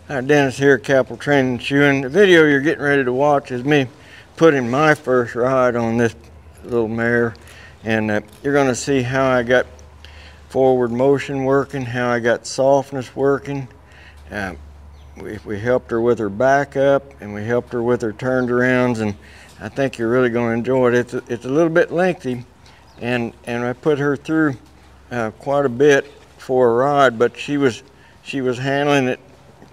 Hi, Dennis here, Capital Training and Shoeing. The video you're getting ready to watch is me putting my first ride on this little mare, and you're going to see how I got forward motion working, how I got softness working. We helped her with her back up, and we helped her with her turned arounds, and I think you're really going to enjoy it. It's a little bit lengthy, and I put her through quite a bit for a ride, but she was handling it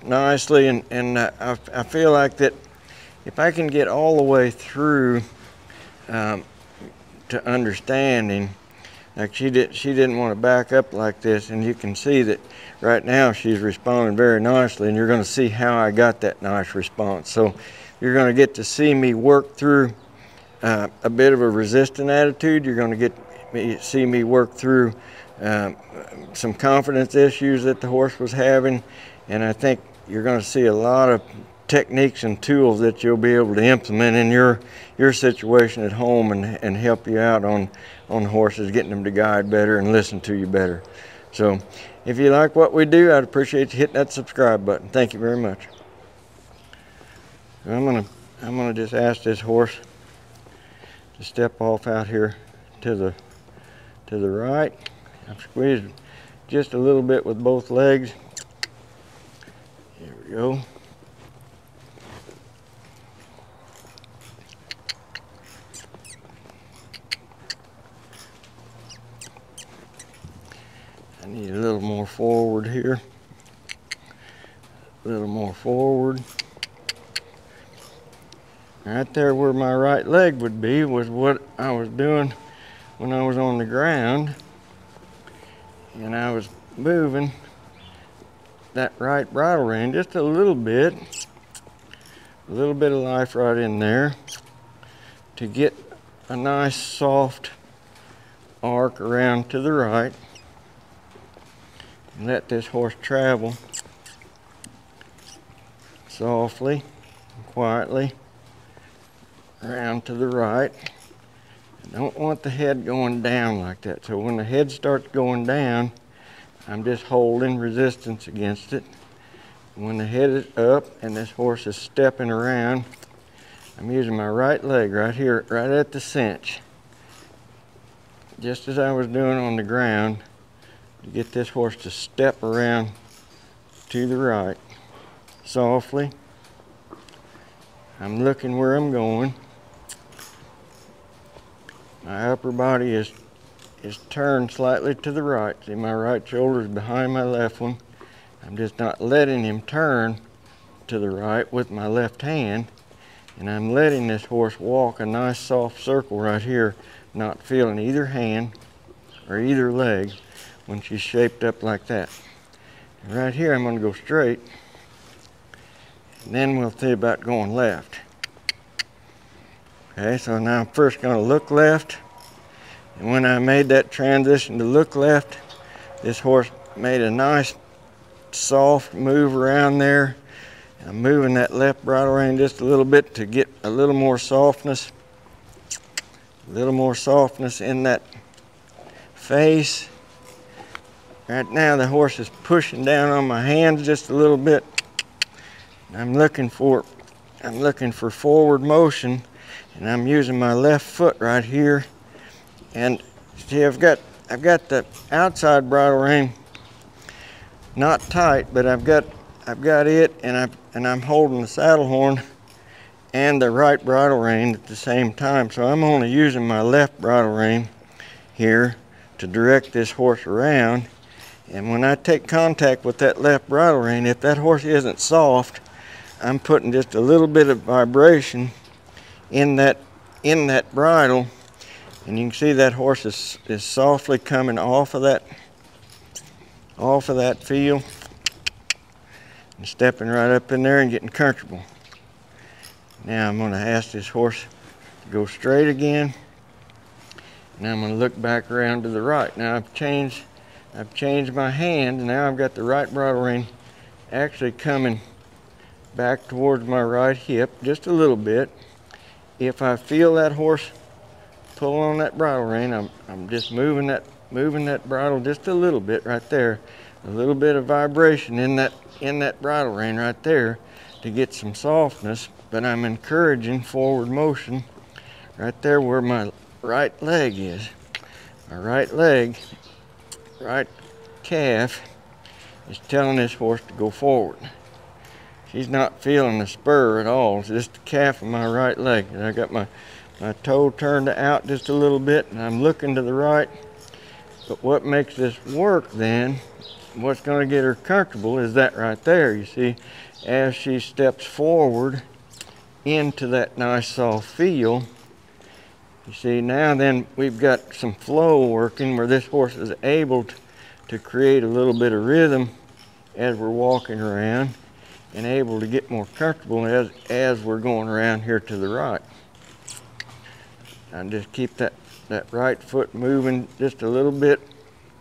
nicely, and I feel like that if I can get all the way through to understanding, like she didn't want to back up like this, and you can see that right now she's responding very nicely, and you're going to see how I got that nice response. So you're going to get to see me work through a bit of a resistant attitude. You're going to see me work through some confidence issues that the horse was having, and I think you're going to see a lot of techniques and tools that you'll be able to implement in your situation at home and help you out on horses, getting them to guide better and listen to you better. So if you like what we do, I'd appreciate you hitting that subscribe button. Thank you very much. I'm gonna just ask this horse to step off out here to the right. I've squeezed just a little bit with both legs. Here we go. I need a little more forward here. A little more forward. Right there where my right leg would be was what I was doing when I was on the ground. And I was moving that right bridle rein just a little bit of life right in there to get a nice soft arc around to the right, and let this horse travel softly and quietly around to the right. I don't want the head going down like that, so when the head starts going down, I'm just holding resistance against it. When the head is up and this horse is stepping around, I'm using my right leg right here, right at the cinch, just as I was doing on the ground, to get this horse to step around to the right. Softly. I'm looking where I'm going. My upper body is turned slightly to the right. See, my right shoulder is behind my left one. I'm just not letting him turn to the right with my left hand, and I'm letting this horse walk a nice soft circle right here, not feeling either hand or either leg when she's shaped up like that. And right here I'm going to go straight, and then we'll see about going left. Okay, so now I'm first going to look left. And when I made that transition to look left, this horse made a nice soft move around there. I'm moving that left bridle rein just a little bit to get a little more softness. A little more softness in that face. Right now the horse is pushing down on my hands just a little bit. I'm looking for forward motion, and I'm using my left foot right here. And see, I've got the outside bridle rein not tight, but I've got it, and I'm holding the saddle horn and the right bridle rein at the same time. So I'm only using my left bridle rein here to direct this horse around. And when I take contact with that left bridle rein, if that horse isn't soft, I'm putting just a little bit of vibration in that bridle. And you can see that horse is softly coming off of that feel and stepping right up in there and getting comfortable. Now I'm going to ask this horse to go straight again, and I'm going to look back around to the right. Now I've changed my hand, and now I've got the right bridle rein actually coming back towards my right hip just a little bit. If I feel that horse pull on that bridle rein, I'm just moving that bridle just a little bit right there. a little bit of vibration in that bridle rein right there to get some softness, but I'm encouraging forward motion right there where my right leg is. My right leg, right calf is telling this horse to go forward. She's not feeling the spur at all. It's just the calf of my right leg. And I got my toe turned out just a little bit, and I'm looking to the right. But what makes this work then, what's going to get her comfortable is that right there. You see, as she steps forward into that nice soft feel, you see, now then we've got some flow working where this horse is able to create a little bit of rhythm as we're walking around and able to get more comfortable as we're going around here to the right. And just keep that right foot moving just a little bit.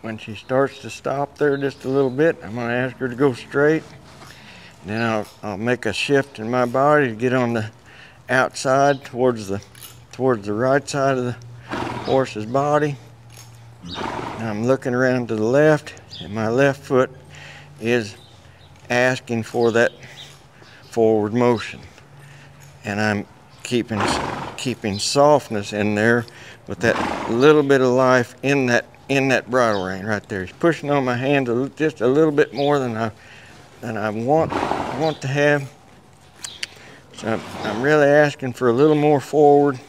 When she starts to stop there just a little bit, I'm going to ask her to go straight. Then I'll make a shift in my body to get on the outside towards the right side of the horse's body. And I'm looking around to the left, and my left foot is asking for that forward motion. And I'm keeping softness in there with that little bit of life in that bridle rein right there. He's pushing on my hand just a little bit more than I want to have. So I'm really asking for a little more forward,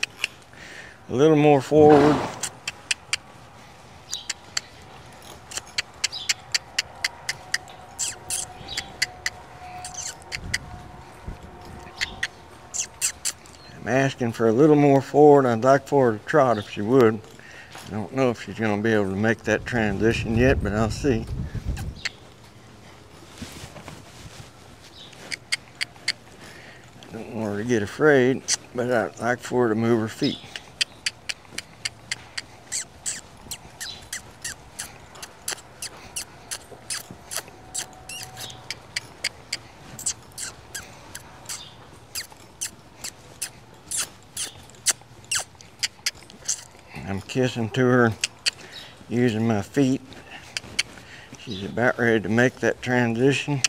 a little more forward. I'm asking for a little more forward. I'd like for her to trot if she would. I don't know if she's going to be able to make that transition yet, but I'll see. I don't want her to get afraid, but I'd like for her to move her feet. I'm kissing to her using my feet. She's about ready to make that transition.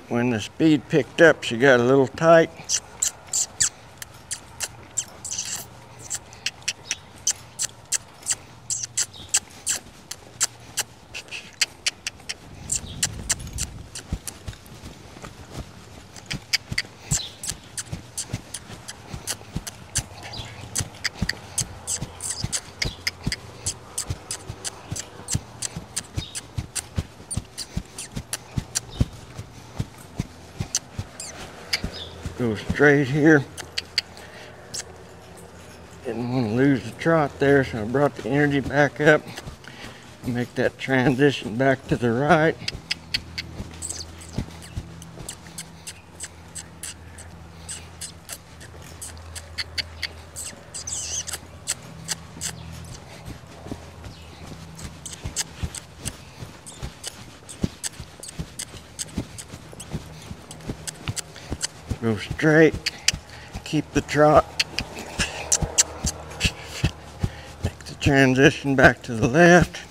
When the speed picked up, she got a little tight. Go straight here. Didn't want to lose the trot there, so I brought the energy back up. Make that transition back to the right. Go straight, keep the trot, make the transition back to the left,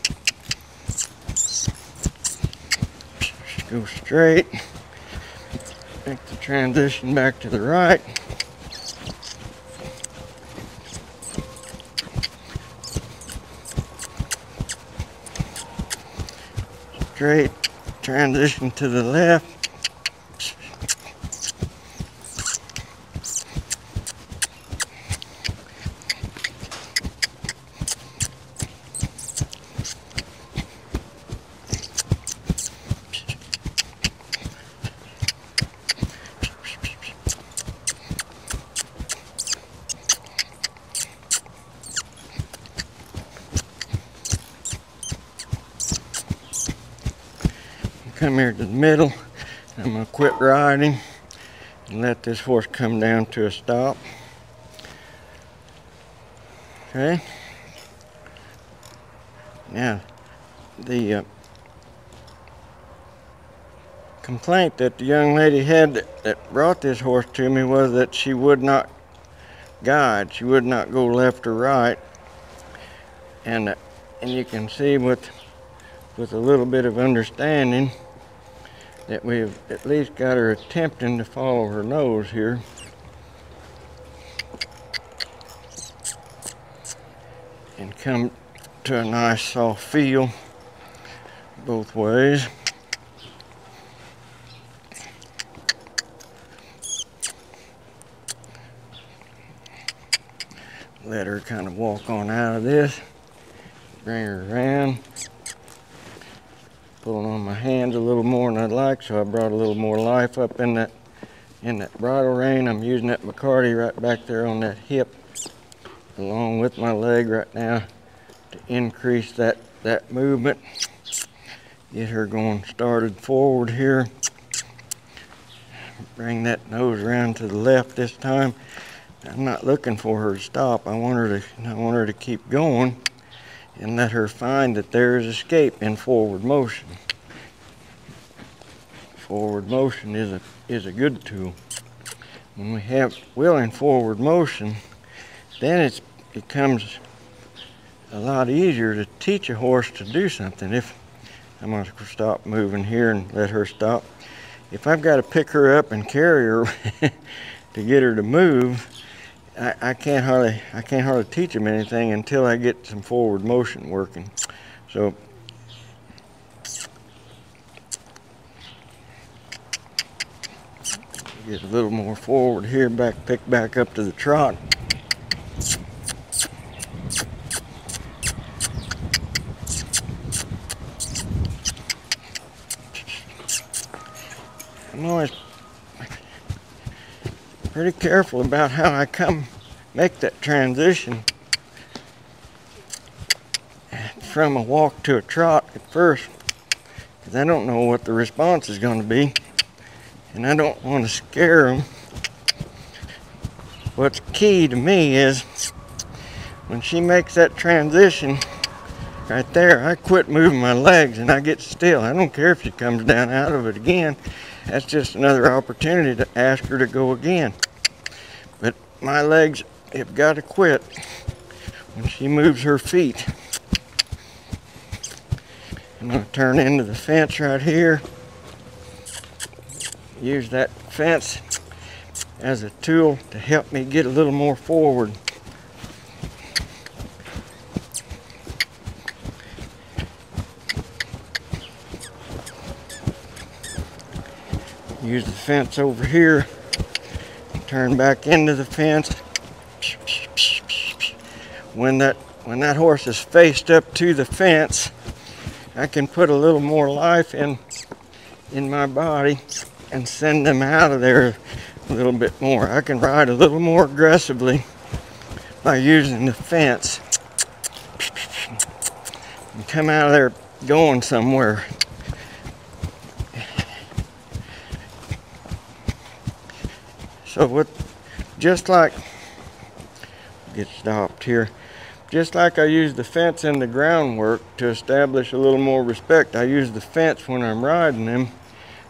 go straight, make the transition back to the right, straight, transition to the left, come here to the middle. I'm going to quit riding and let this horse come down to a stop. Okay. Now, the complaint that the young lady had that brought this horse to me was that she would not guide. She would not go left or right. And you can see with a little bit of understanding that we've at least got her attempting to follow her nose here. And come to a nice soft feel both ways. Let her kind of walk on out of this. Bring her around. Pulling on my hands a little more than I'd like, so I brought a little more life up in that bridle rein. I'm using that McCarty right back there on that hip, along with my leg right now, to increase that movement. Get her going started forward here. Bring that nose around to the left this time. I'm not looking for her to stop. I want her to keep going and let her find that there is escape in forward motion. Forward motion is a good tool. When we have willing forward motion, then it becomes a lot easier to teach a horse to do something. If I'm going to stop moving here and let her stop. If I've got to pick her up and carry her to get her to move, I can't hardly teach them anything until I get some forward motion working. So get a little more forward here, pick back up to the trot. I'm always pretty careful about how I make that transition from a walk to a trot at first, because I don't know what the response is going to be, and I don't want to scare them. What's key to me is when she makes that transition right there, I quit moving my legs and I get still. I don't care if she comes down out of it again. That's just another opportunity to ask her to go again. But my legs have got to quit when she moves her feet. I'm going to turn into the fence right here. Use that fence as a tool to help me get a little more forward. Use the fence over here, turn back into the fence. When that horse is faced up to the fence, I can put a little more life in my body and send them out of there a little bit more. I can ride a little more aggressively by using the fence and come out of there going somewhere. So just like, get stopped here, just like I use the fence in the groundwork to establish a little more respect, I use the fence when I'm riding them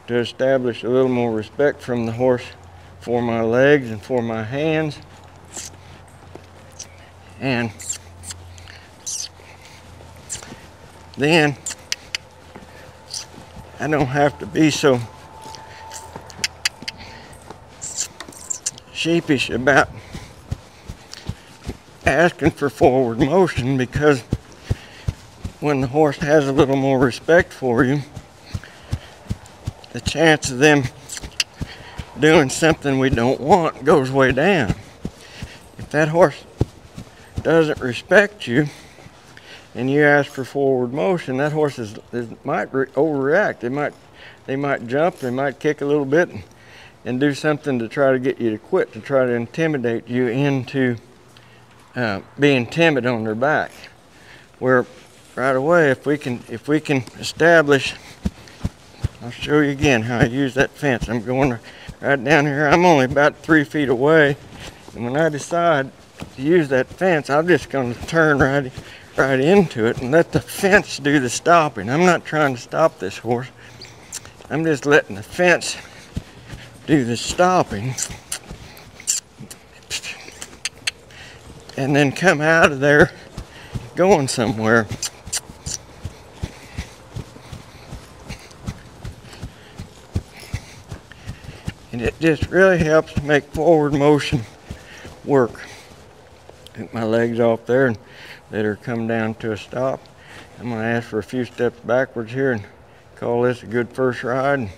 to establish a little more respect from the horse for my legs and for my hands. And then I don't have to be so sheepish about asking for forward motion, because when the horse has a little more respect for you, the chance of them doing something we don't want goes way down. If that horse doesn't respect you and you ask for forward motion, that horse might overreact. They might jump, they might kick a little bit and do something to try to get you to quit, to try to intimidate you into being timid on their back. Where right away, if we can establish, I'll show you again how I use that fence. I'm going right down here. I'm only about 3 feet away, and when I decide to use that fence, I'm just going to turn right right into it and let the fence do the stopping. I'm not trying to stop this horse. I'm just letting the fence do the stopping. And then come out of there going somewhere. And it just really helps to make forward motion work. Take my legs off there and let her come down to a stop. I'm going to ask for a few steps backwards here and call this a good first ride.